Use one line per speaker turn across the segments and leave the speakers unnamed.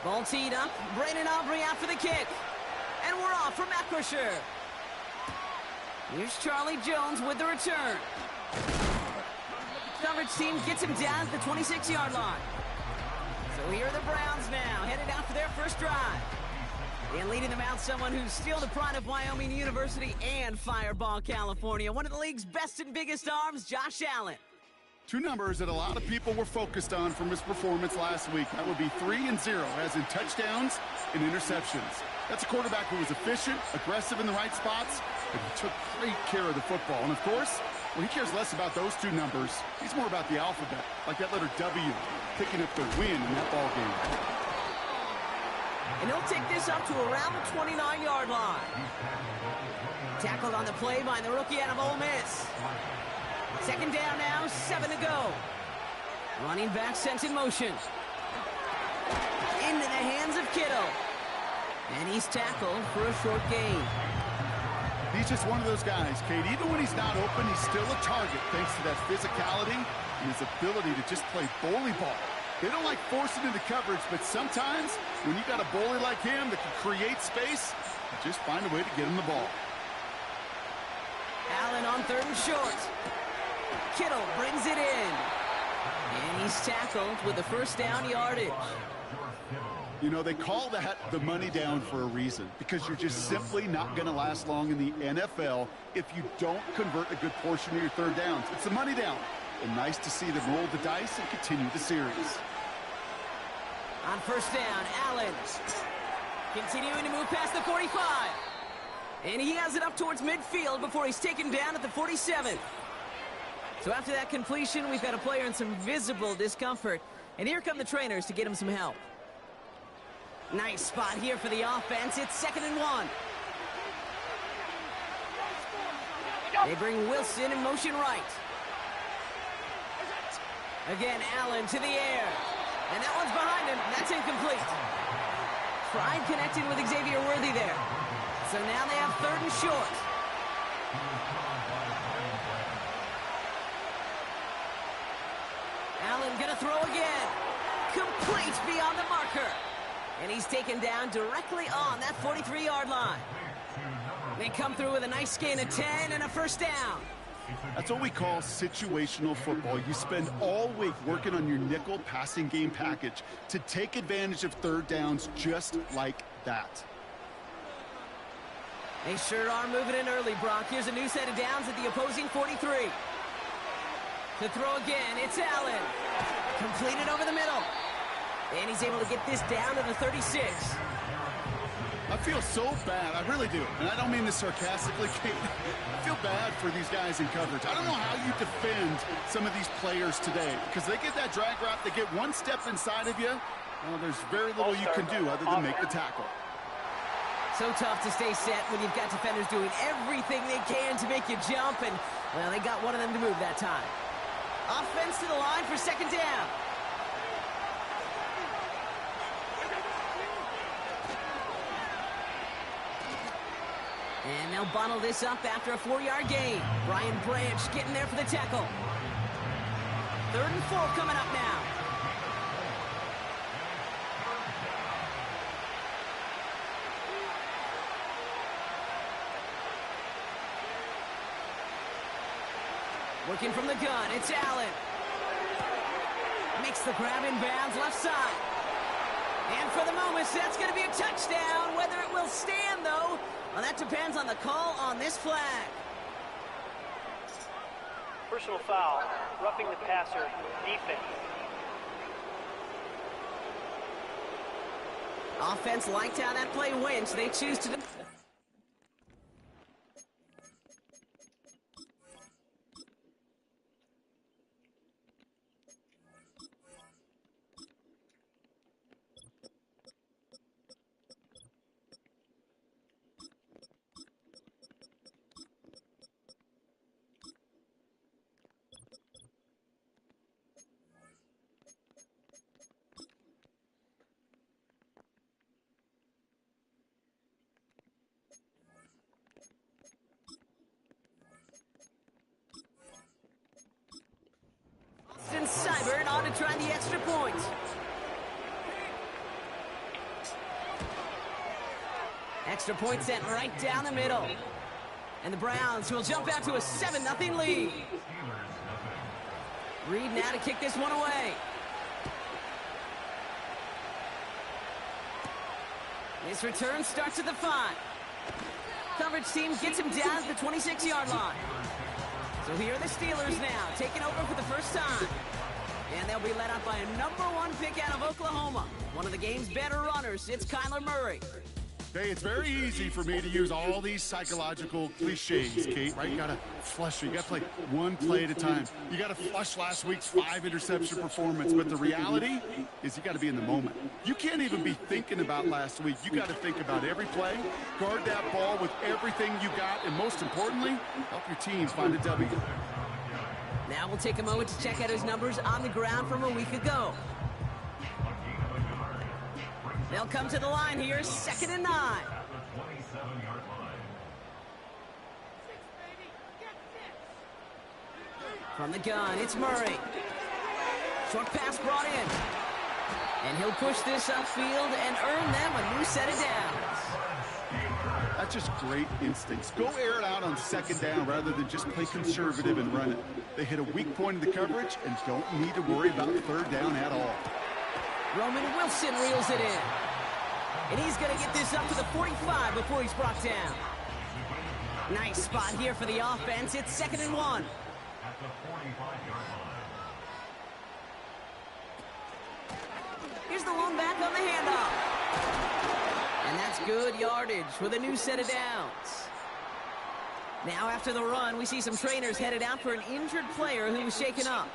Ball teed up. Brandon Aubrey out for the kick. And we're off from Acrisure. Here's Charlie Jones with the return. Coverage team gets him down at the 26-yard line. So here are the Browns now, headed out for their first drive. And leading them out, someone who's still the pride of Wyoming University and Fireball, California. One of the league's best and biggest arms, Josh Allen.
Two numbers that a lot of people were focused on from his performance last week. That would be 3 and 0, as in touchdowns and interceptions. That's a quarterback who was efficient, aggressive in the right spots, but he took great care of the football. And of course, well, he cares less about those two numbers. He's more about the alphabet, like that letter W, picking up the win in that ball game.
And he'll take this up to around the 29-yard line. Tackled on the play by the rookie out of Ole Miss. Second down now, 7 to go. Running back sent in motion. Into the hands of Kittle. And he's tackled for a short gain.
He's just one of those guys, Kate. Even when he's not open, he's still a target thanks to that physicality and his ability to just play bully ball. They don't like forcing into coverage, but sometimes when you got a bully like him that can create space, you just find a way to get him the ball.
Allen on 3rd and short. Kittle brings it in. And he's tackled with the first down yardage.
You know, they call that the money down for a reason, because you're just simply not going to last long in the NFL if you don't convert a good portion of your third downs. It's the money down. And nice to see them roll the dice and continue the series.
On first down, Allen. Continuing to move past the 45. And he has it up towards midfield before he's taken down at the 47. So after that completion, we've got a player in some visible discomfort. And here come the trainers to get him some help. Nice spot here for the offense. It's 2nd and 1. They bring Wilson in motion right. Again, Allen to the air. And that one's behind him. That's incomplete. Tried connecting with Xavier Worthy there. So now they have 3rd and short. Allen gonna throw again. Complete beyond the marker. And he's taken down directly on that 43-yard line. They come through with a nice gain of 10 and a first down.
That's what we call situational football. You spend all week working on your nickel passing game package to take advantage of third downs just like that.
They sure are moving in early, Brock. Here's a new set of downs at the opposing 43. To throw again, it's Allen. Completed over the middle. And he's able to get this down to the 36.
I feel so bad. I really do. And I don't mean this sarcastically, Kate. I feel bad for these guys in coverage. I don't know how you defend some of these players today, because they get that drag route, they get one step inside of you. Well, there's very little you can do other than make the tackle.
So tough to stay set when you've got defenders doing everything they can to make you jump, and, well, they got one of them to move that time. Offense to the line for 2nd down. And they'll bottle this up after a 4-yard gain. Brian Branch getting there for the tackle. 3rd and 4 coming up now. Working from the gun, it's Allen. Makes the grab in bounds left side. And for the moment, that's going to be a touchdown. Whether it will stand, though, well, that depends on the call on this flag.
Personal foul, roughing the passer, defense.
Offense liked how that play went, so they choose to... Extra point sent right down the middle. And the Browns will jump out to a 7-0 lead. Reed now to kick this one away. This return starts at the 5. Coverage team gets him down at the 26-yard line. So here are the Steelers now, taking over for the first time. And they'll be led up by a #1 pick out of Oklahoma. One of the game's better runners, it's Kyler Murray.
Hey, it's very easy for me to use all these psychological cliches, Kate, right? You got to flush it. You got to play one play at a time. You got to flush last week's 5-interception performance, but the reality is you got to be in the moment. You can't even be thinking about last week. You got to think about every play, guard that ball with everything you got, and most importantly, help your team find a W.
Now we'll take a moment to check out his numbers on the ground from a week ago. They'll come to the line here, 2nd and 9. From the gun, it's Murray. Short pass brought in. And he'll push this upfield and earn them a new set of downs.
That's just great instincts. Go air it out on 2nd down rather than just play conservative and run it. They hit a weak point in the coverage and don't need to worry about 3rd down at all.
Roman Wilson reels it in. And he's going to get this up to the 45 before he's brought down. Nice spot here for the offense. It's 2nd and 1. Here's the long back on the handoff. And that's good yardage with a new set of downs. Now after the run, we see some trainers headed out for an injured player who was shaken up.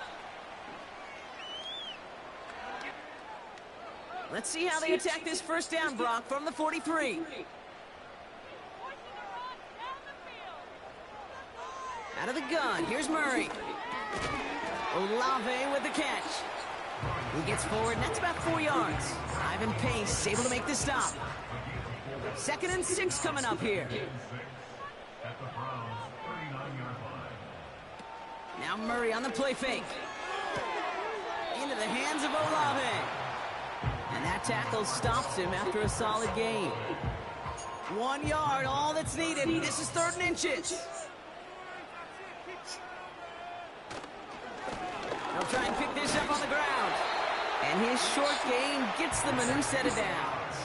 Let's see how they attack this 1st down, Brock, from the 43. Out of the gun, here's Murray. Olave with the catch. He gets forward, and that's about 4 yards. Ivan Pace able to make the stop. 2nd and 6 coming up here. Now Murray on the play fake. Into the hands of Olave. And that tackle stops him after a solid gain. 1 yard, all that's needed. This is 3rd and inches. They'll try and pick this up on the ground. And his short gain gets them a new set of downs.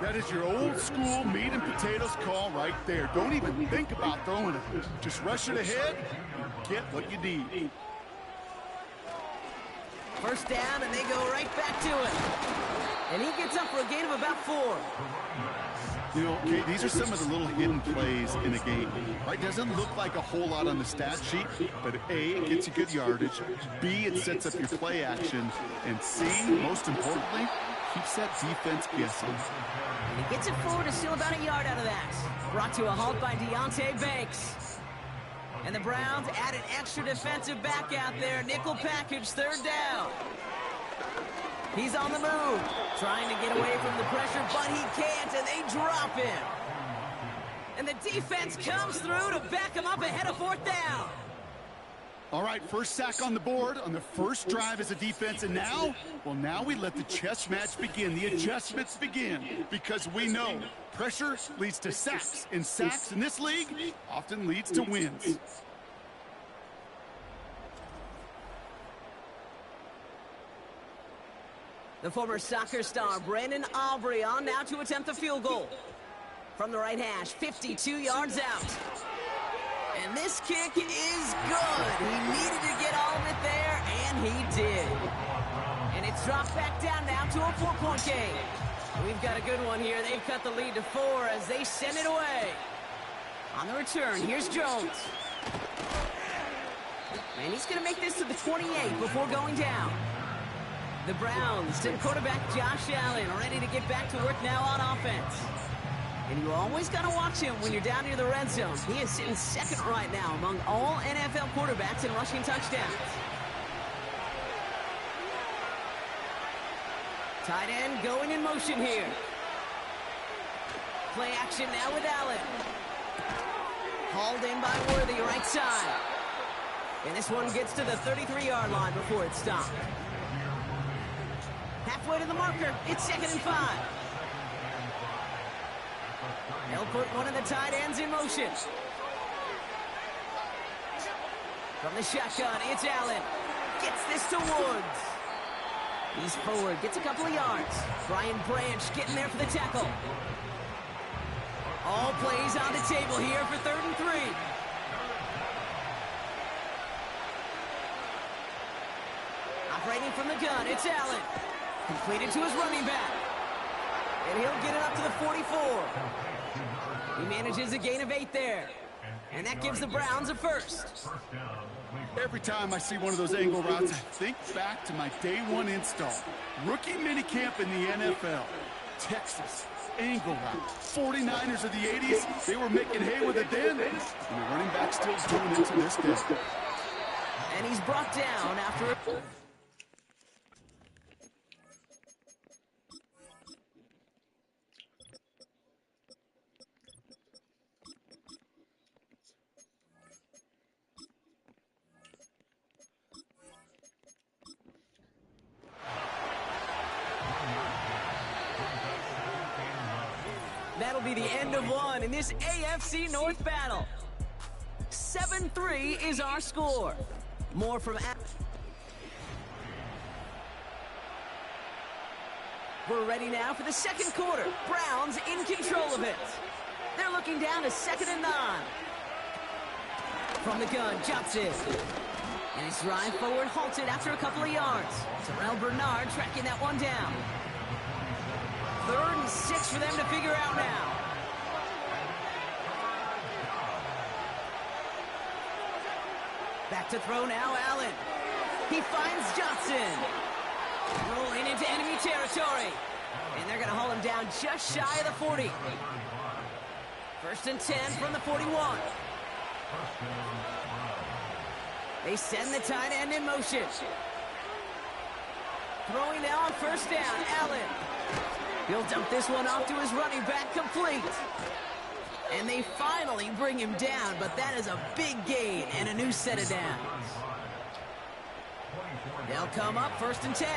That is your old school meat and potatoes call right there. Don't even think about throwing it. Just rush it ahead and get what you need.
1st down, and they go right back to it. And he gets up for a gain of about 4.
You know, Kate, these are some of the little hidden plays in a game. Right? Doesn't look like a whole lot on the stat sheet, but A, it gets you good yardage. B, it sets up your play action. And C, most importantly, keeps that defense guessing.
And he gets it forward to still about a yard out of that. Brought to a halt by Deonte Banks. And the Browns add an extra defensive back out there. Nickel package, 3rd down. He's on the move, trying to get away from the pressure, but he can't, and they drop him. And the defense comes through to back him up ahead of 4th down.
All right, 1st sack on the board on the 1st drive as a defense, and now, well, now we let the chess match begin. The adjustments begin, because we know pressure leads to sacks, and sacks in this league often leads to wins.
The former soccer star Brandon Aubrey on now to attempt the field goal. From the right hash, 52 yards out. And this kick is good. He needed to get all of it there, and he did. And it's dropped back down now to a 4-point game. We've got a good one here. They've cut the lead to 4 as they send it away. On the return, here's Jones. And he's going to make this to the 28 before going down. The Browns send quarterback Josh Allen ready to get back to work now on offense. And you always got to watch him when you're down near the red zone. He is sitting 2nd right now among all NFL quarterbacks in rushing touchdowns. Tight end going in motion here. Play action now with Allen. Hauled in by Worthy, right side. And this one gets to the 33-yard line before it's stopped. Halfway to the marker, it's 2nd and 5. They'll put one of the tight ends in motion. From the shotgun, it's Allen. Gets this to Woods. He's forward, gets a couple of yards. Brian Branch getting there for the tackle. All plays on the table here for 3rd and 3. Operating from the gun, it's Allen. Completed to his running back. And he'll get it up to the 44. He manages a gain of 8 there. And that gives the Browns a first.
Every time I see one of those angle routes, I think back to my day one install. Rookie minicamp in the NFL. Texas, angle route. 49ers of the 80s, they were making hay with it then. And the running back still doing it to this day.
And he's brought down after... That'll be the end of one in this AFC North battle. 7-3 is our score. More from... We're ready now for the second quarter. Browns in control of it. They're looking down to 2nd and 9. From the gun, Johnson. And his drive forward halted after a couple of yards. Terrell Bernard tracking that one down. 3rd and 6 for them to figure out now. Back to throw now, Allen. He finds Johnson. Rolling into enemy territory. And they're going to haul him down just shy of the 40. 1st and 10 from the 41. They send the tight end in motion. Throwing now on 1st down, Allen. He'll dump this one off to his running back, complete. And they finally bring him down, but that is a big gain and a new set of downs. They'll come up 1st and 10.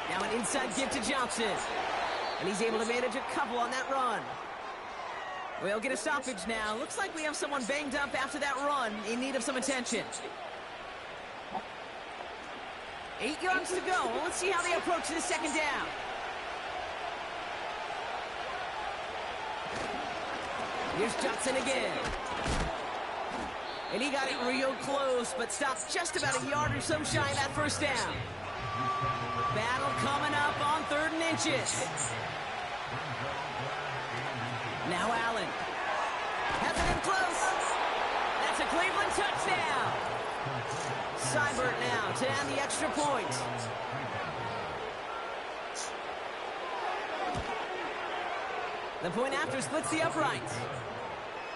Now an inside give to Johnson. And he's able to manage a couple on that run. We'll get a stoppage now. Looks like we have someone banged up after that run in need of some attention. 8 yards to go. Let's see how they approach the 2nd down. Here's Johnson again. And he got it real close, but stopped just about a yard or so shy of that 1st down. Battle coming up on 3rd and inches. Now Allen. Has it in close. That's a Cleveland touchdown. Seibert now to add the extra point. The point after splits the uprights.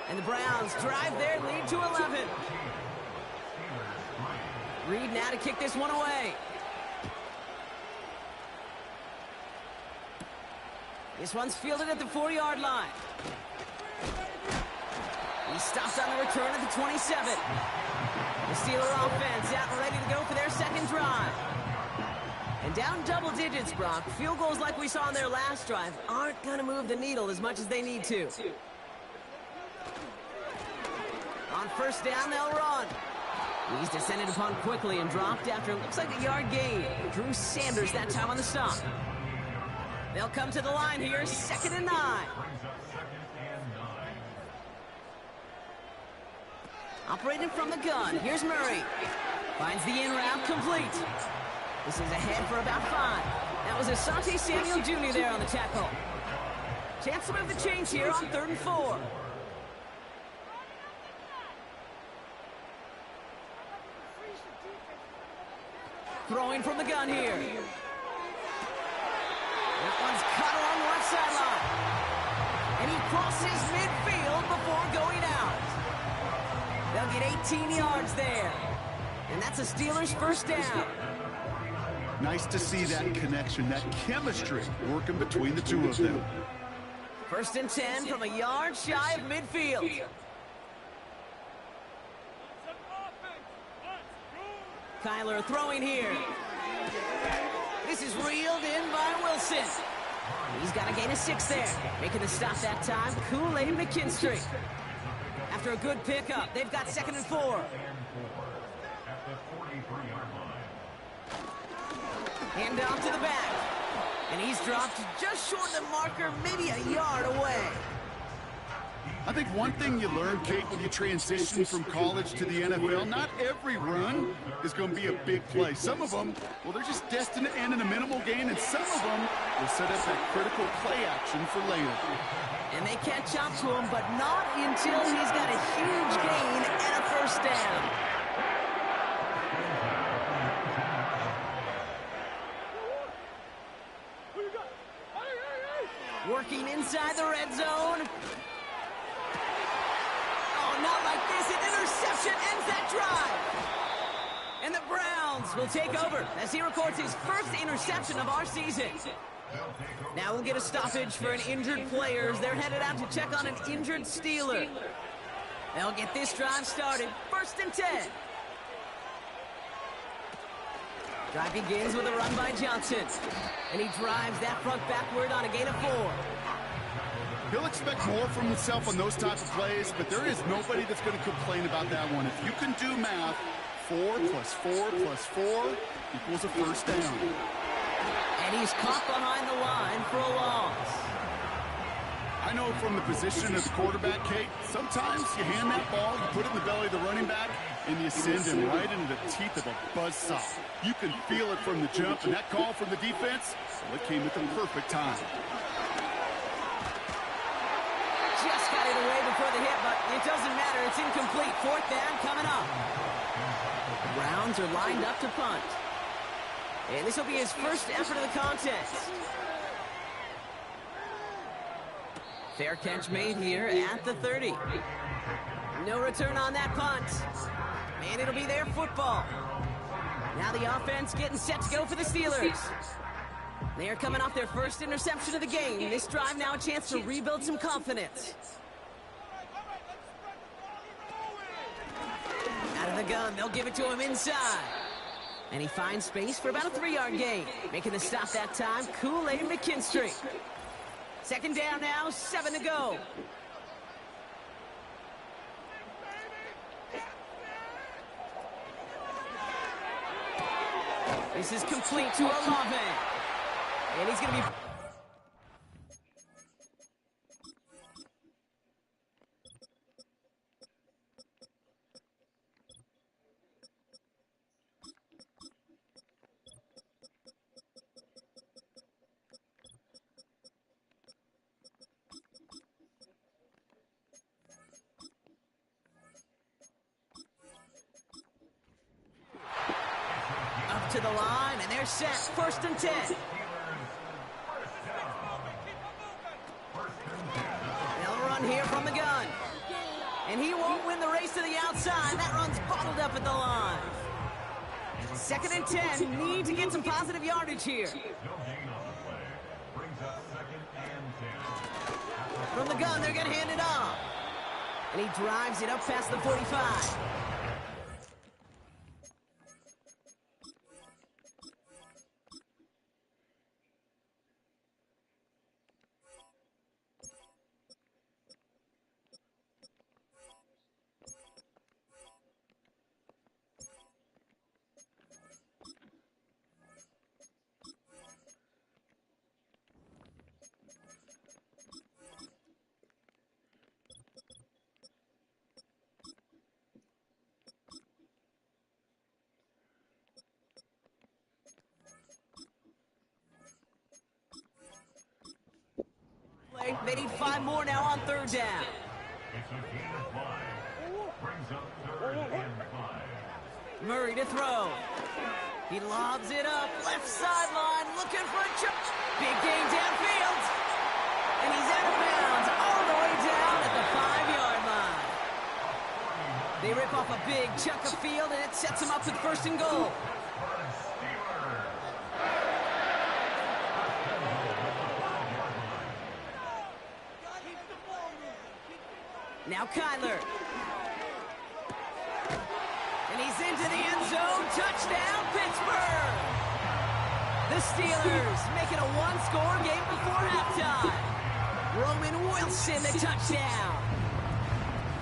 And the Browns drive their lead to 11. Reed now to kick this one away. This one's fielded at the 4-yard line. He stops on the return at the 27. The Steeler offense out and ready to go for their 2nd drive. And down double digits, Brock. Field goals like we saw in their last drive aren't going to move the needle as much as they need to. On 1st down, they'll run. He's descended upon quickly and dropped after it looks like a yard gain. Drew Sanders that time on the stop. They'll come to the line here, 2nd and 9. Operating from the gun, here's Murray. Finds the in route, complete. This is ahead for about 5. That was Asante Samuel Jr. there on the tackle. Chance to move the chains here on 3rd and 4. Throwing from the gun here. That one's cut along the left sideline. And he crosses midfield before going out. They'll get 18 yards there. And that's a Steelers 1st down.
Nice to see that connection, that chemistry working between the two of them.
1st and 10 from a yard shy of midfield. Kyler throwing here. reeled in by Wilson. He's got to gain a 6 there. Making the stop that time, Kool-Aid McKinstry. After a good pickup, they've got 2nd and 4. Hand off to the back. And he's dropped just short of the marker, maybe a yard away.
I think one thing you learn, Kate, when you transition from college to the NFL, not every run is going to be a big play. Some of them, well, they're just destined to end in a minimal gain, and some of them will set up that critical play action for later.
And they catch up to him, but not until he's got a huge gain and a 1st down. Working inside the red zone. Not like this. An interception ends that drive. And the Browns will take over as he records his 1st interception of our season. Now we'll get a stoppage for an injured player as they're headed out to check on an injured Steeler. They'll get this drive started. 1st and 10. Drive begins with a run by Johnson. And he drives that front backward on a gain of 4.
He'll expect more from himself on those type of plays, but there is nobody that's going to complain about that one. If you can do math, 4 plus 4 plus 4 equals a 1st down.
And he's caught behind the line for a loss.
I know from the position of the quarterback, Kate, sometimes you hand that ball, you put it in the belly of the running back, and you send him right into the teeth of a buzzsaw. You can feel it from the jump, and that call from the defense, well, it came at the perfect time.
Just got it away before the hit, but it doesn't matter. It's incomplete. 4th down coming up. The Browns are lined up to punt. And this will be his 1st effort of the contest. Fair catch made here at the 30. No return on that punt. And it'll be their football. Now the offense getting set to go for the Steelers. They are coming off their 1st interception of the game. This drive now a chance to rebuild some confidence. Out of the gun, they'll give it to him inside. And he finds space for about a 3-yard gain. Making the stop that time, Kool-Aid McKinstry. 2nd down now, 7 to go. This is complete to Olave. And he's going to be... Up to the line, and they're set. 1st and 10. They'll run here from the gun. And he won't win the race to the outside. That run's bottled up at the line. 2nd and 10. Need to get some positive yardage here. From the gun, they're going to hand it off. And he drives it up past the 45. They need 5 more now on 3rd down. Murray to throw. He lobs it up, left sideline, looking for a chunk. Big gain downfield. And he's out of bounds all the way down at the 5-yard line. They rip off a big chunk of field, and it sets him up with 1st and goal. Now Kyler. And he's into the end zone. Touchdown, Pittsburgh! The The Steelers make it a one-score game before halftime. Roman Wilson, the touchdown.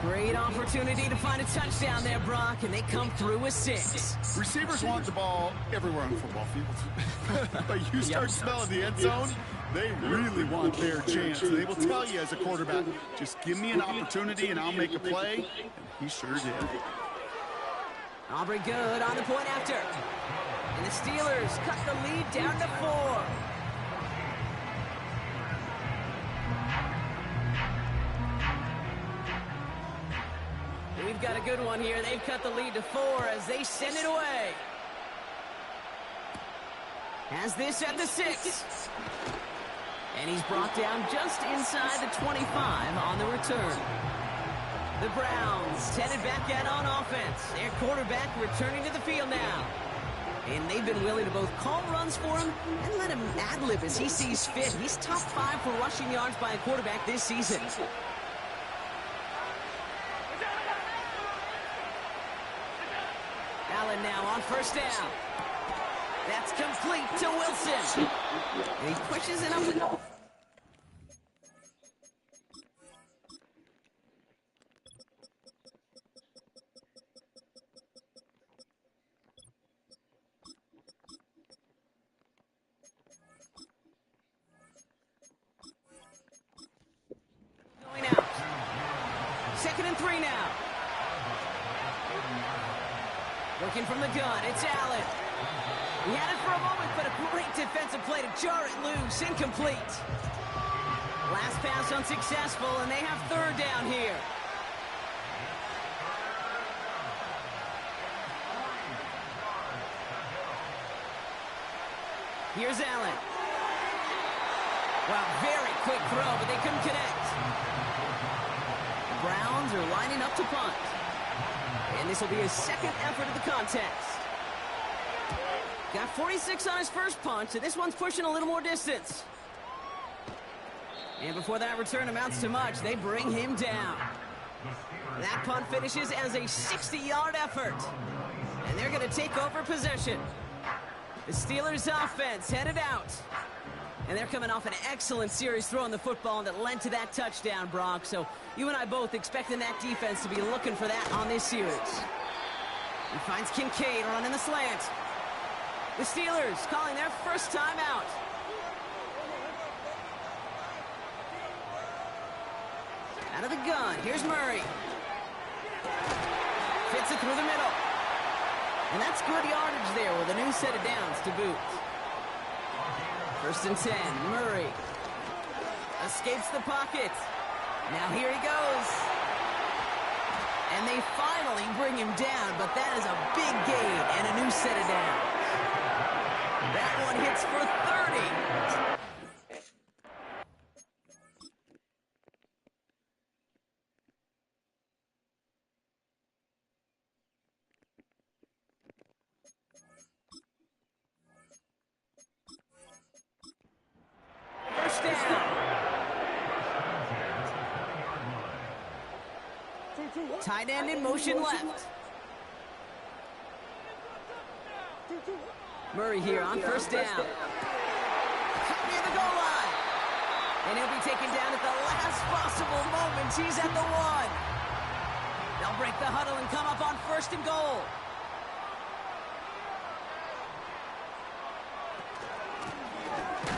Great opportunity to find a touchdown there, Brock, and they come through with 6.
Receivers want the ball everywhere on the football field. But you start smelling the end zone, they really want their chance. They will tell you as a quarterback, just give me an opportunity and I'll make a play. And he sure did.
Aubrey good on the point after. And the Steelers cut the lead down to 4. We've got a good one here. They've cut the lead to 4 as they send it away. Has this at the 6. And he's brought down just inside the 25 on the return. The Browns headed back out on offense. Their quarterback returning to the field now. And they've been willing to both call runs for him and let him ad-lib as he sees fit. He's top 5 for rushing yards by a quarterback this season. Allen now on first down. That's complete to Wilson. And he pushes it up. Going out. 2nd and 3 now. Working from the gun, it's Allen. He had it for a moment, but a great defensive play to jar it loose. Incomplete. Last pass unsuccessful, and they have 3rd down here. Here's Allen. Wow, very quick throw, but they couldn't connect. The Browns are lining up to punt. And this will be his 2nd effort of the contest. Got 46 on his first punt, so this one's pushing a little more distance. And before that return amounts to much, they bring him down. That punt finishes as a 60-yard effort. And they're going to take over possession. The Steelers offense headed out. And they're coming off an excellent series throwing the football that led to that touchdown, Brock. So you and I both expecting that defense to be looking for that on this series. He finds Kincaid running the slant. The Steelers calling their first time out. Out of the gun, here's Murray. Fits it through the middle. And that's good yardage there with a new set of downs to boot. 1st and 10, Murray escapes the pocket. Now here he goes. And they finally bring him down, but that is a big gain and a new set of downs. That one hits for 30. First down. Tight end in motion left. Murray here on first down. Near the goal line. And he'll be taken down at the last possible moment. He's at the 1. They'll break the huddle and come up on 1st and goal.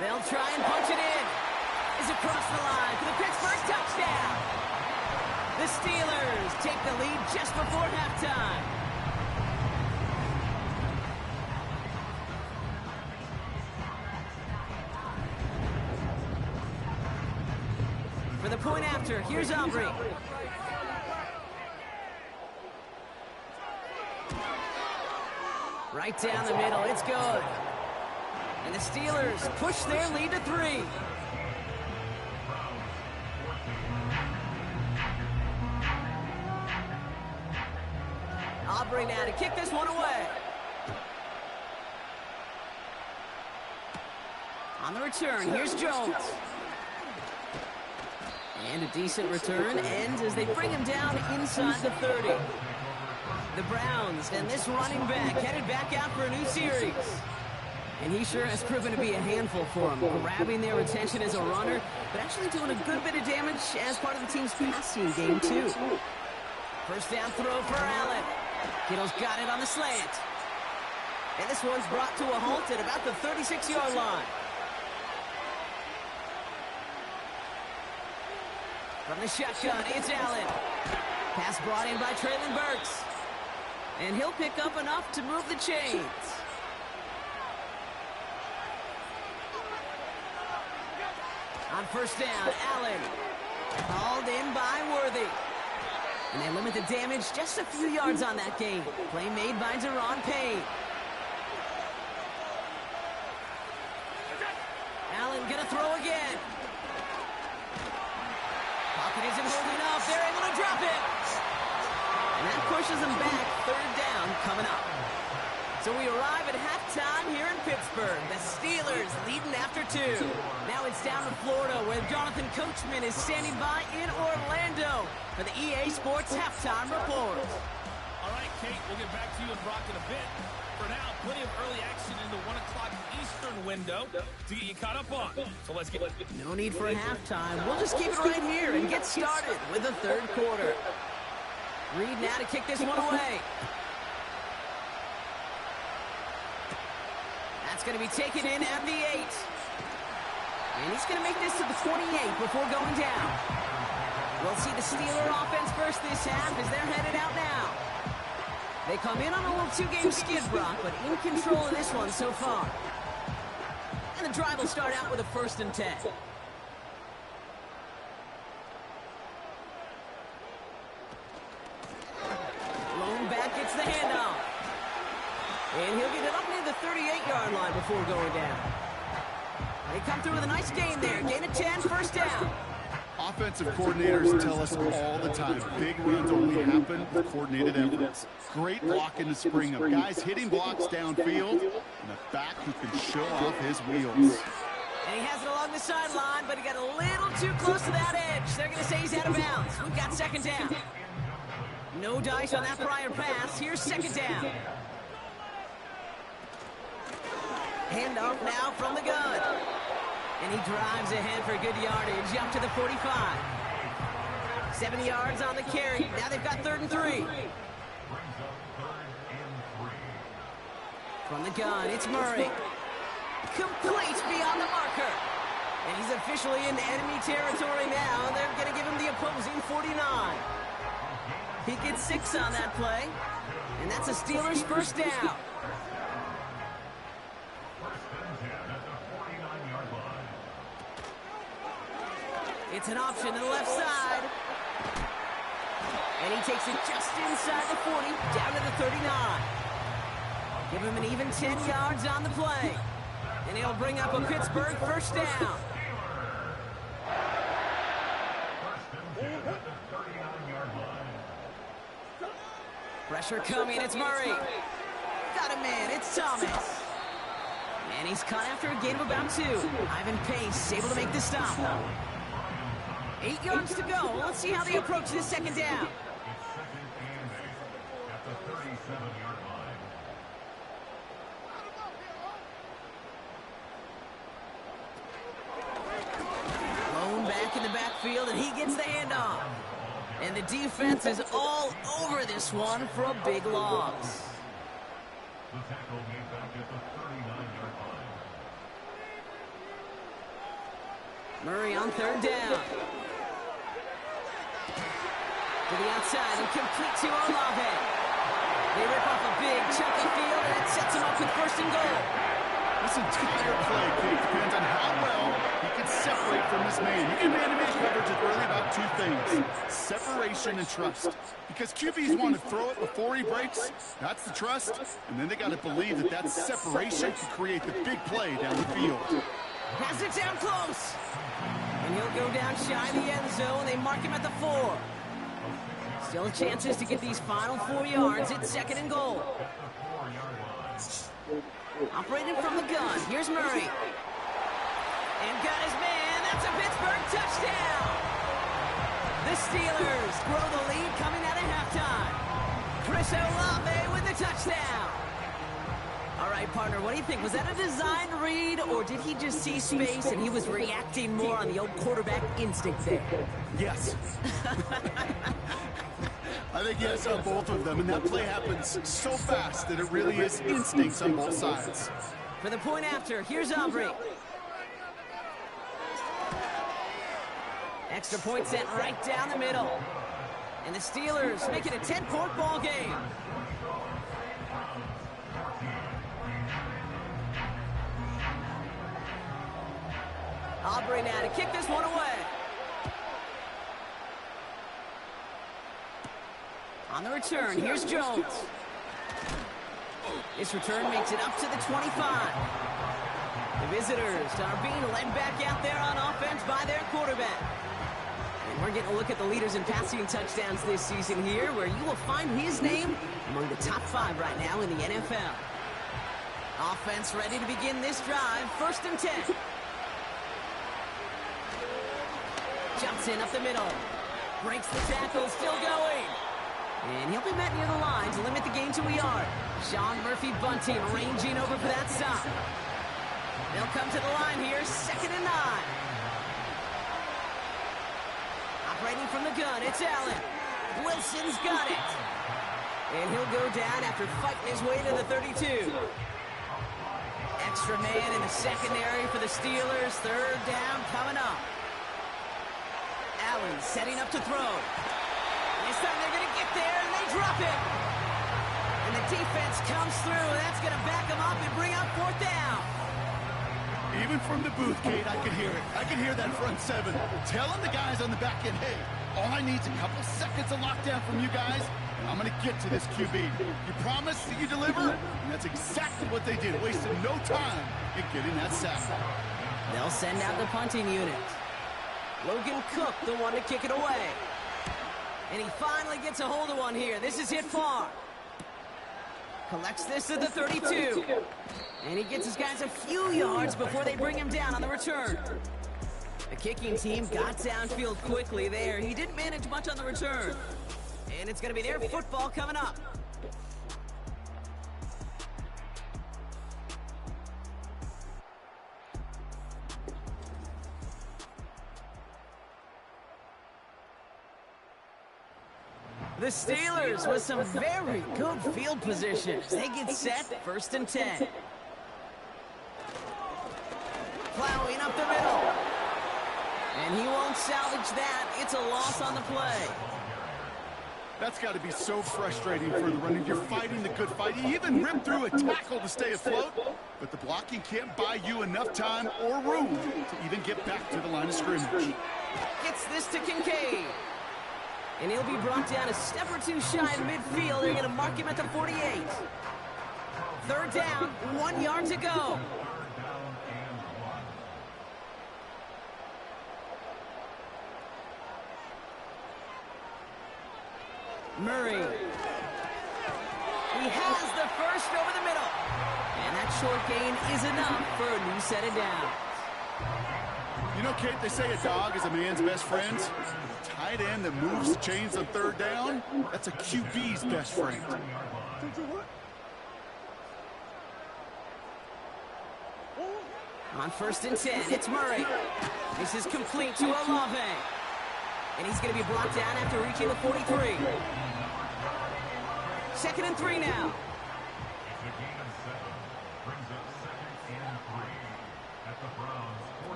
They'll try and punch it in. Is across the line for the Pittsburgh touchdown. The Steelers take the lead just before halftime. For the point after, here's Aubrey. Right down the middle, it's good. And the Steelers push their lead to 3. Aubrey now to kick this one away. On the return, here's Jones. And a decent return ends as they bring him down inside the 30. The Browns and this running back headed back out for a new series. And he sure has proven to be a handful for them, grabbing their attention as a runner, but actually doing a good bit of damage as part of the team's passing game, too. First down throw for Allen. Kittle's got it on the slant. And this one's brought to a halt at about the 36-yard line. From the shotgun, it's Allen. Pass brought in by Treylon Burks. And he'll pick up enough to move the chains. On first down, Allen. Hauled in by Worthy. And they limit the damage just a few yards on that gain. Play made by Deron Payne. Allen gonna throw again. Pocket isn't holding up. They're able to drop it. And that pushes them back. Third down coming up. So we arrive at halftime here in Pittsburgh. The Steelers leading after 2. Now it's down to Florida, where Jonathan Coachman is standing by in Orlando for the EA Sports Halftime Report.
All right, Kate, we'll get back to you and Brock in a bit. For now, plenty of early action in the 1 o'clock Eastern window to get you caught up on. So let's get...
No need for a halftime. We'll just keep it right here and get started with the third quarter. Reed now to kick this one away. That's going to be taken in at the 8. And he's going to make this to the 28 before going down. We'll see the Steeler offense first this half as they're headed out now. They come in on a little 2-game skid, Brock, but in control of this one so far. And the drive will start out with a 1st and 10. Lone back gets the handoff. And he'll get it up near the 38-yard line before going down. They come through with a nice gain there. Gain of 10, first down.
Offensive coordinators tell us all the time, big runs only happen with coordinated efforts. Great block in the spring of guys hitting blocks downfield, and a back who can show off his wheels.
And he has it along the sideline, but he got a little too close to that edge. They're going to say he's out of bounds. We've got 2nd down. No dice on that prior pass. Here's 2nd down. Handoff now from the gun. And he drives ahead for good yardage up to the 45. 7 yards on the carry. Now they've got 3rd and 3. From the gun, it's Murray. Complete beyond the marker. And he's officially in enemy territory now. They're going to give him the opposing 49. He gets 6 on that play. And that's a Steelers first down. It's an option to the left side. And he takes it just inside the 40, down to the 39. Give him an even 10 yards on the play. And he'll bring up a Pittsburgh first down. Pressure coming, it's Murray. Got a man, it's Thomas. And he's caught after a gain of about 2. Ivan Pace able to make the stop. 8 yards to go. Let's see how they approach this 2nd down. Lone back in the backfield, and he gets the handoff. And the defense is all over this one for a big loss. Murray on 3rd down. To the outside and complete to Olave. They rip off a big chunk of field, and it sets him up with 1st and goal.
This entire play, Kate, depends on how well he can separate from this man. You can man-to-man coverage is really about 2 things, separation and trust. Because QBs want to throw it before he breaks, that's the trust, and then they got to believe that that separation can create the big play down the field.
Has it down close. And he'll go down shy of the end zone. They mark him at the 4. Still chances to get these final 4 yards. It's 2nd and goal. Operating from the gun. Here's Murray. And got his man. That's a Pittsburgh touchdown. The Steelers grow the lead coming out of halftime. Chris Olave with the touchdown. All right, right, partner. What do you think? Was that a design read, or did he just see space and he was reacting more on the old quarterback instinct there?
Yes. I think yes on both of them, and that play happens so fast that it really is instincts on both sides.
For the point after, here's Aubrey. Extra point sent right down the middle. And the Steelers make it a 10-point ball game. Aubrey now to kick this one away. On the return, here's Jones. This return makes it up to the 25. The visitors are being led back out there on offense by their quarterback. And we're getting a look at the leaders in passing touchdowns this season here, where you will find his name among the top 5 right now in the NFL. Offense ready to begin this drive, 1st and 10. Jumps in up the middle. Breaks the tackle, still going. And he'll be met near the line to limit the gain to a yard. Sean Murphy Bunting ranging over for that stop. They'll come to the line here, 2nd and 9. Operating from the gun, it's Allen. Wilson's got it. And he'll go down after fighting his way to the 32. Extra man in the secondary for the Steelers. 3rd down coming up. Allen setting up to throw. This time they're going to get there, and they drop it. And the defense comes through. That's going to back them up and bring up 4th down.
Even from the booth, Kate, I could hear it. I could hear that front 7 telling the guys on the back end, hey, all I need is a couple seconds of lockdown from you guys, and I'm going to get to this QB. You promise that you deliver? And that's exactly what they did, wasting no time in getting that sack.
They'll send out the punting unit. Logan Cook, the one to kick it away. And he finally gets a hold of one here. This is hit far. Collects this at the 32. And he gets his guys a few yards before they bring him down on the return. The kicking team got downfield quickly there. He didn't manage much on the return. And it's going to be their football coming up. The Steelers with some very good field positions. They get set, 1st and 10. Plowing up the middle. And he won't salvage that. It's a loss on the play.
That's got to be so frustrating for the running. You're fighting the good fight. You even rip through a tackle to stay afloat, but the blocking can't buy you enough time or room to even get back to the line of scrimmage.
Gets this to Kincaid. And he'll be brought down a step or 2 shy of midfield. They're going to mark him at the 48. 3rd down, 1 yard to go. Murray. He has the first over the middle. And that short gain is enough for a new set of downs.
You know, Kate, they say a dog is a man's best friend. Tight end that moves chains on 3rd down, that's a QB's best friend.
On 1st and 10, it's Murray. This is complete to Olave. And he's going to be brought down after reaching the 43. 2nd and 3 now.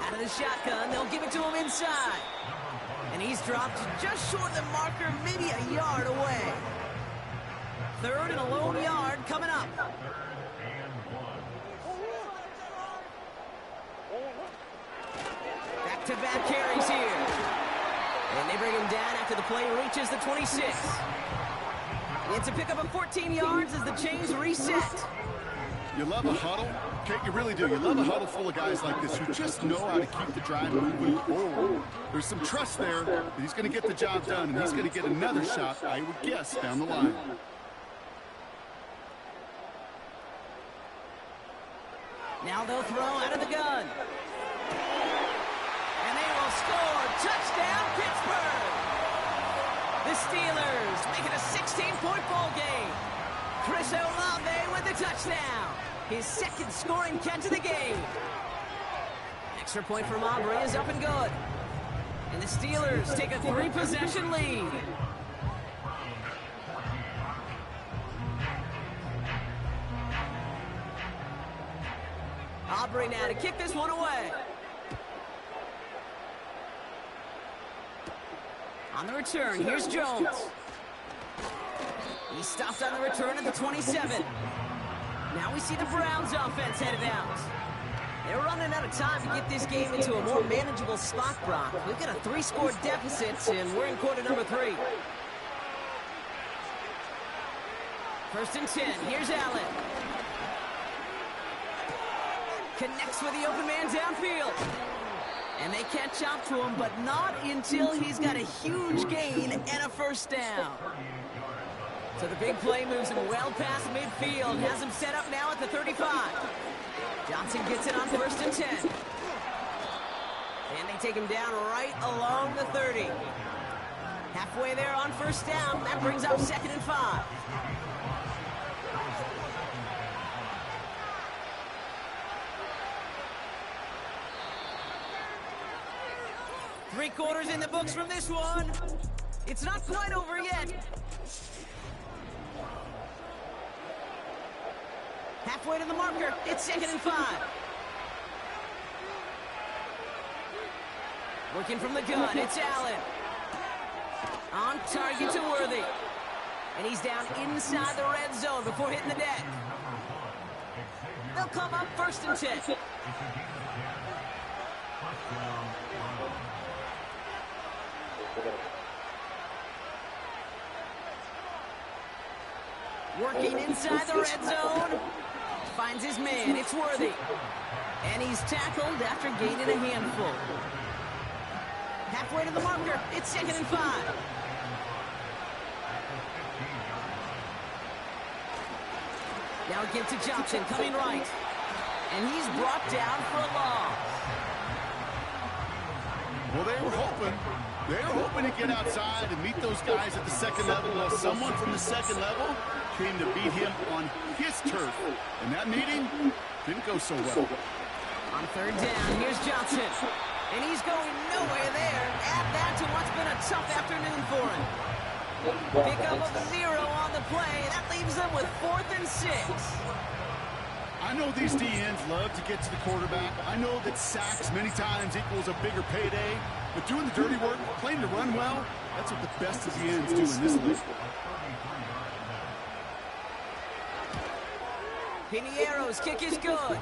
Out of the shotgun, they'll give it to him inside. And he's dropped just short of the marker, maybe a yard away. 3rd and a lone yard coming up. Back-to-back carries here. And they bring him down after the play reaches the 26. It's a pickup of 14 yards as the chains reset.
You love a huddle? Kate, you really do. You love a huddle full of guys like this who just know how to keep the drive moving forward. There's some trust there that he's going to get the job done, and he's going to get another shot, I would guess, down the line.
Now they'll throw out of the gun. And they will score. Touchdown, Pittsburgh! The Steelers make it a 16-point ball game. Chris Olave with the touchdown. His second scoring catch of the game. Extra point from Aubrey is up and good. And the Steelers take a 3-possession lead. Aubrey now to kick this one away. On the return, here's Jones. He stopped on the return at the 27. Now we see the Browns offense headed out. They're running out of time to get this game into a more manageable spot, Brock. We've got a 3-score deficit, and we're in quarter number 3. First and 10. Here's Allen. Connects with the open man downfield. And they catch up to him, but not until he's got a huge gain and a first down. So the big play moves him well past midfield. Has him set up now at the 35. Johnson gets it on first and 10. And they take him down right along the 30. Halfway there on first down. That brings up 2nd and 5. Three quarters in the books from this one. It's not quite over yet. Halfway to the marker. It's 2nd and 5. Working from the gun. It's Allen. On target to Worthy. And he's down inside the red zone before hitting the deck. They'll come up first and 10. Working inside the red zone. Finds his man. It's Worthy. And he's tackled after gaining a handful. Halfway to the marker. It's 2nd and 5. Now give to Johnson, coming right. And he's brought down for a loss.
Well, they were hoping to get outside and meet those guys at the second level. Well, someone from the second level came to beat him on his turf. And that meeting didn't go so well.
On third down, here's Johnson. And he's going nowhere there. Add that to what's been a tough afternoon for him. Pickup of 0 on the play. That leaves them with 4th and 6.
I know these DNs love to get to the quarterback. I know that sacks many times equals a bigger payday. But doing the dirty work, playing to run well, that's what the best of the ends do in this league.
Piniero's kick is good.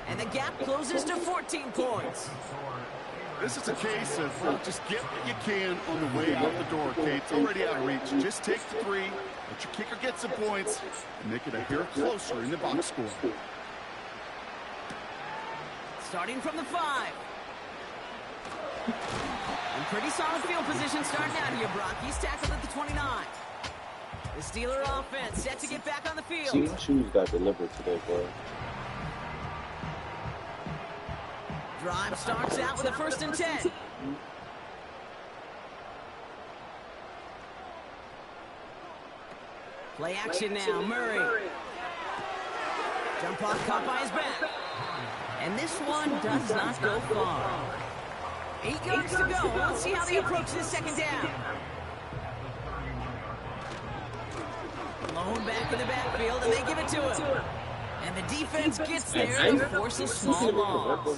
And the gap closes to 14 points.
This is a case of just get what you can on the way out the door, Kate. It's already out of reach. Just take the 3, let your kicker get some points, and make it a hair closer in the box score.
Starting from the 5. And pretty solid field position starting out here, Brock. He's tackled at the 29. The Steeler offense set to get back on the field.
See, my shoes got delivered today, bro.
Drive starts out with a 1st and 10. Play action now, Murray. Jump off caught by his back. And this one does not go far. 8 yards to go. Let's see how they approach this second down. Blown back in the backfield, and they give it to him. And the defense gets there to force a small loss.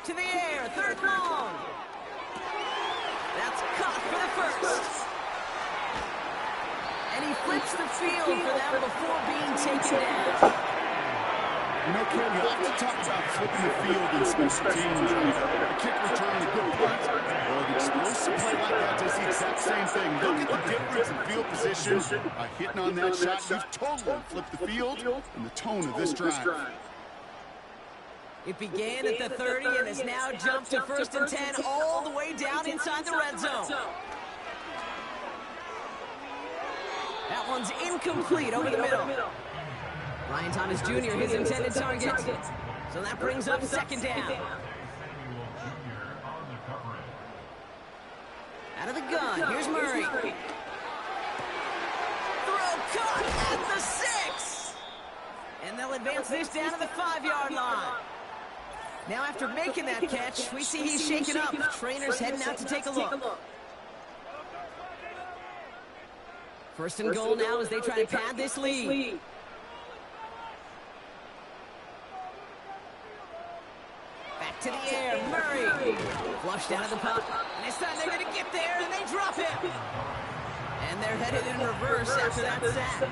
To the air, 3rd long. That's caught for the first. And he flips the field for that before being taken down.
You know, Ken, you often talk about flipping the field in special teams. A kick return, a good punt. Well, an explosive play like that does the exact same thing. Look at the difference in field position. By hitting on that shot, you've totally flipped the field and the tone of this drive.
It began at the 30 and has now jumped to 1st and 10 all the way down inside the red zone. That one's incomplete over the middle. Ryan Thomas Jr., his intended target. So that brings up 2nd down. Out of the gun, here's Murray. Throw caught at the 6! And they'll advance this down to the 5-yard line. Now after making that catch, we see he's shaken up. Trainer's heading out to take a look. First and goal now as they try to pad this lead. Back to the air, Murray. Flushed out of the puck. And this time they're going to get there, and they drop him. And they're headed in reverse after that sack.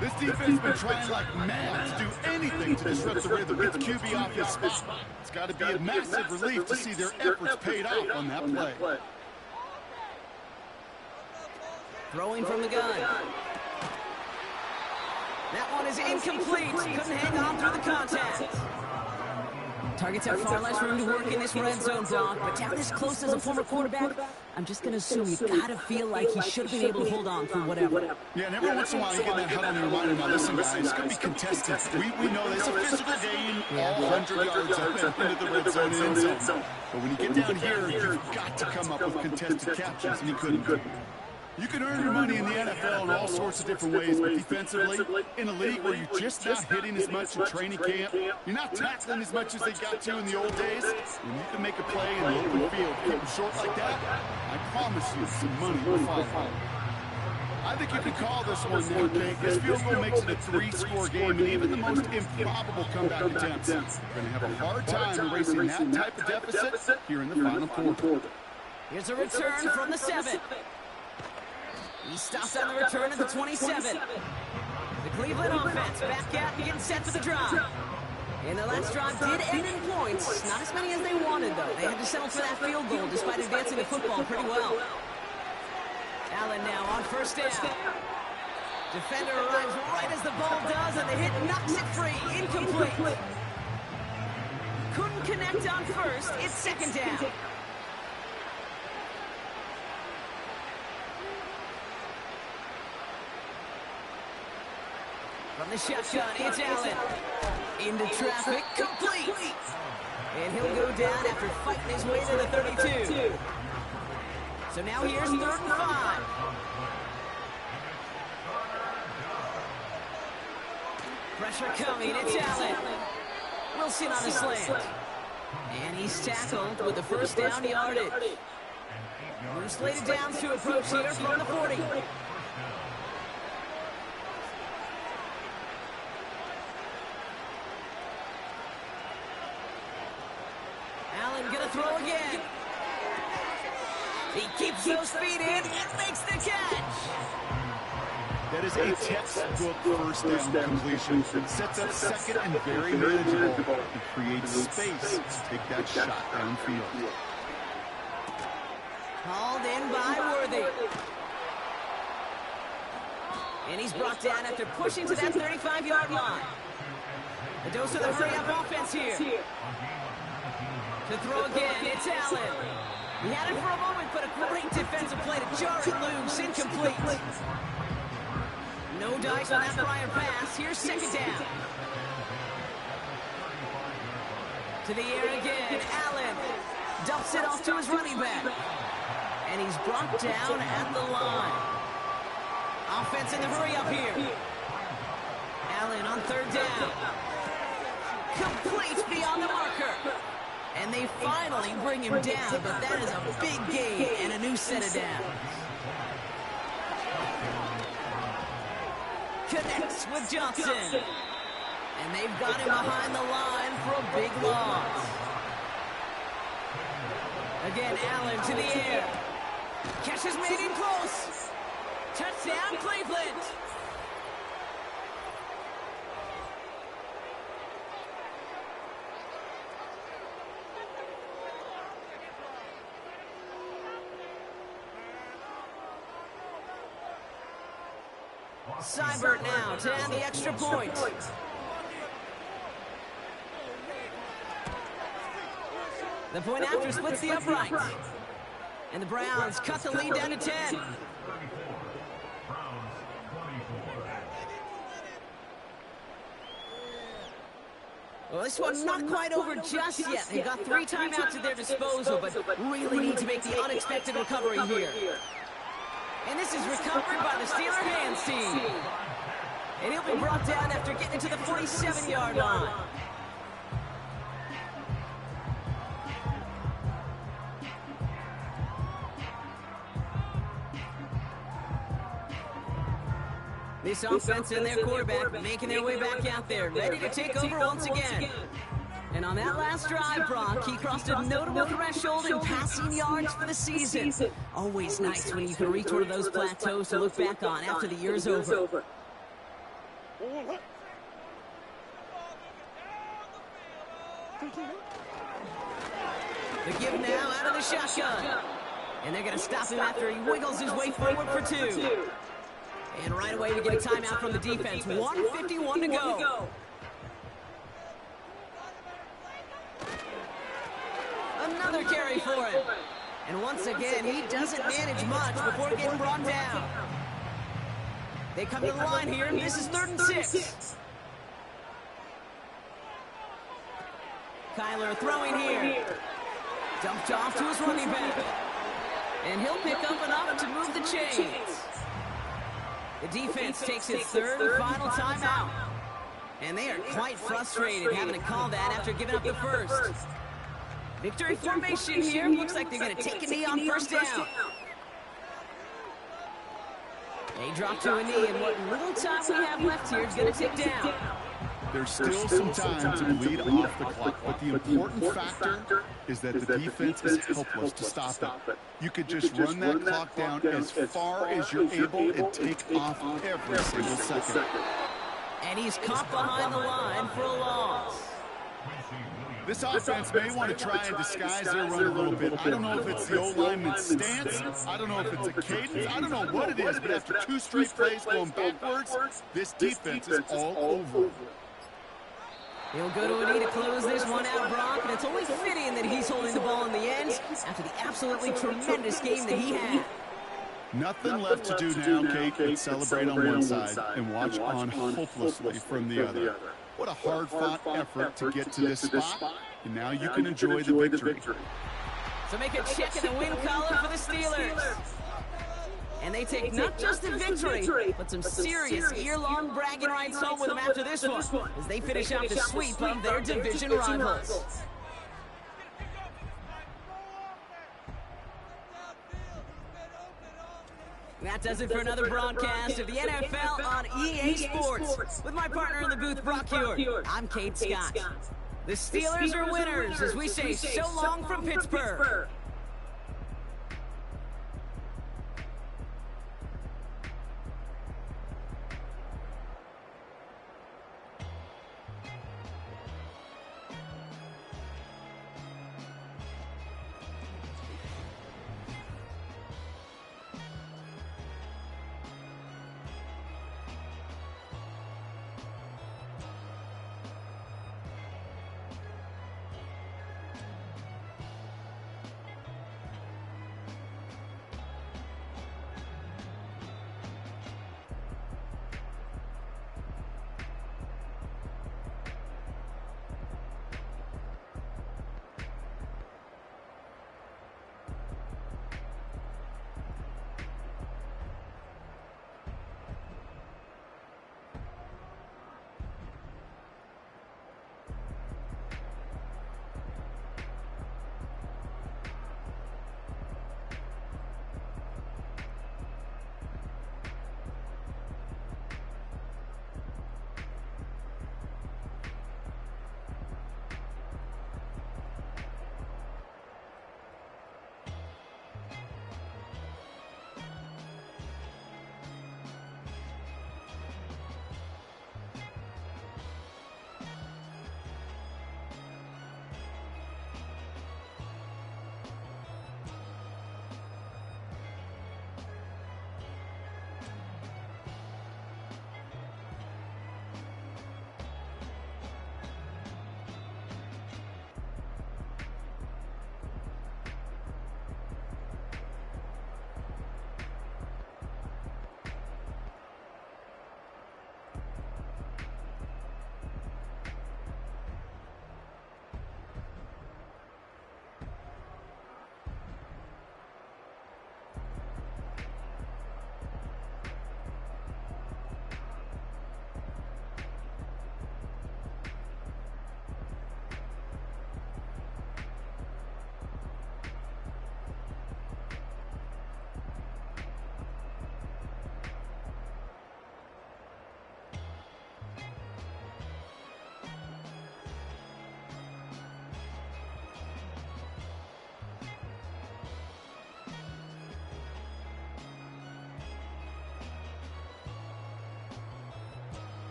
This defense has been trying like mad to do anything to disrupt the rhythm, get the QB off his spot. It's got to be a massive relief to see their efforts paid off on that play.
Throwing from the gun. That one is incomplete. Couldn't hang on through the contact. Targets have far less room to work in this red zone, Brock, but down this close as a former quarterback, I'm just going to assume you got to feel like he should have been able to hold on for whatever.
Yeah, and every once in a while you get that huddle and you remind him, now listen guys, it's going to be contested. We know this is a physical game, all 100 yards up into the red zone and end zone. But when you get down here, you've got to come up with contested catches, and he couldn't. You can earn your money in the NFL in all sorts of different ways, but defensively, in a league where you're just not hitting as much in training camp, you're not tackling as much as they got to in the old days, when you can make a play in the open field, keep them short like that, I promise you some money will follow. I think you can call this one now, Kate. This field goal makes it a 3-score game, and even the most improbable comeback attempts are going to have a hard time erasing that type of deficit here in the final quarter.
Here's a return from the 7. He stops on the return at the 27. The Cleveland offense back out and getting set for the drive. And the last drive did end in points. Not as many as they wanted, though. They had to settle for that field goal despite advancing the football pretty well. Allen now on first down. Defender arrives right as the ball does, and the hit knocks it free. Incomplete. Couldn't connect on first. It's second down. From the shotgun, it's Allen. Into traffic, complete. And he'll go down after fighting his way to the 32. So now here's 3rd and 5. Pressure coming, it's Allen. Wilson on the slant. And he's tackled with the first down yardage. Bruce laid it down to approach here from the 40. Allen gonna throw again. He keeps those feet in and makes the catch.
That is a textbook first down completion. It sets up second and very manageable. It creates space to take that shot downfield.
Called in by Worthy. And he's brought down after pushing to that 35-yard line. A dose of the hurry-up offense here. To throw again, it's Allen. He had it for a moment, but a great defensive play to jar it loose. Incomplete. No dice on that prior pass. Here's second down. To the air again. Allen dumps it off to his running back. And he's brought down at the line. Offense in the hurry up here. Allen on 3rd down. Complete beyond the marker. And they finally bring him down, but that is a big gain and a new set of downs. Connects with Johnson. And they've got him behind the line for a big loss. Again, Allen to the air. Catch is made in close. Touchdown, Cleveland. Seibert now to add the extra point. The point after splits the upright. And the Browns cut the lead down to 10. Well, this one not quite over just yet. They've got 3 timeouts at their disposal, but really need to make the unexpected recovery here. And this is recovered by the Steeler hands team. And he'll be brought down after getting to the 47-yard line. This offense and their quarterback making their way back out there, ready to take over once again. And on that last drive, Brock, he crossed a notable threshold in passing yards for the season. Always nice when you can reach one of those plateaus to look back on after the year's over. The give now out of the shotgun. And they're going to stop him after he wiggles his way forward for 2. And right away we get a timeout from the defense. 1:51 to go. Another carry for him. And once again, he doesn't manage much before getting brought down. They come to the line here, and this is 3rd and 6. Kyler throwing here. Dumped off to his running back. And he'll pick up enough to move the chains. The defense takes its 3rd and final timeout. And they are quite frustrated having to call that after giving up the first. Victory formation here. Looks like they're going to take a knee on 1st down. They drop to a knee, and what little time we have left here is going to tick down.
There's still some time to bleed off the clock, but the important factor is that the defense is helpless to stop it. You could just run that clock down as far as you're able and take off every single second.
And he's caught behind the line for a loss.
This offense may want to try and disguise their run a little bit. I don't know if it's the old lineman's stance. I don't know if it's a cadence. I don't know what it is, but after 2 straight plays going backwards, this defense is all over.
He'll go to a knee to close this one out, Brock, and it's only fitting that he's holding the ball in the end after the absolutely tremendous game that he had.
Nothing left to do now, Kate, but celebrate on one side and watch on hopelessly from the other. What a hard-fought effort to get to this spot, and now you can enjoy the victory.
So make a check in the win column for the Steelers. And they take not just the victory, but some serious year-long bragging rights home with them after this one, as they finish out the sweep of their division rivals. That does it for another broadcast of the NFL on EA Sports. With my partner in the booth, Brock Huard, I'm Kate Scott. The Steelers are winners as we say so long from Pittsburgh.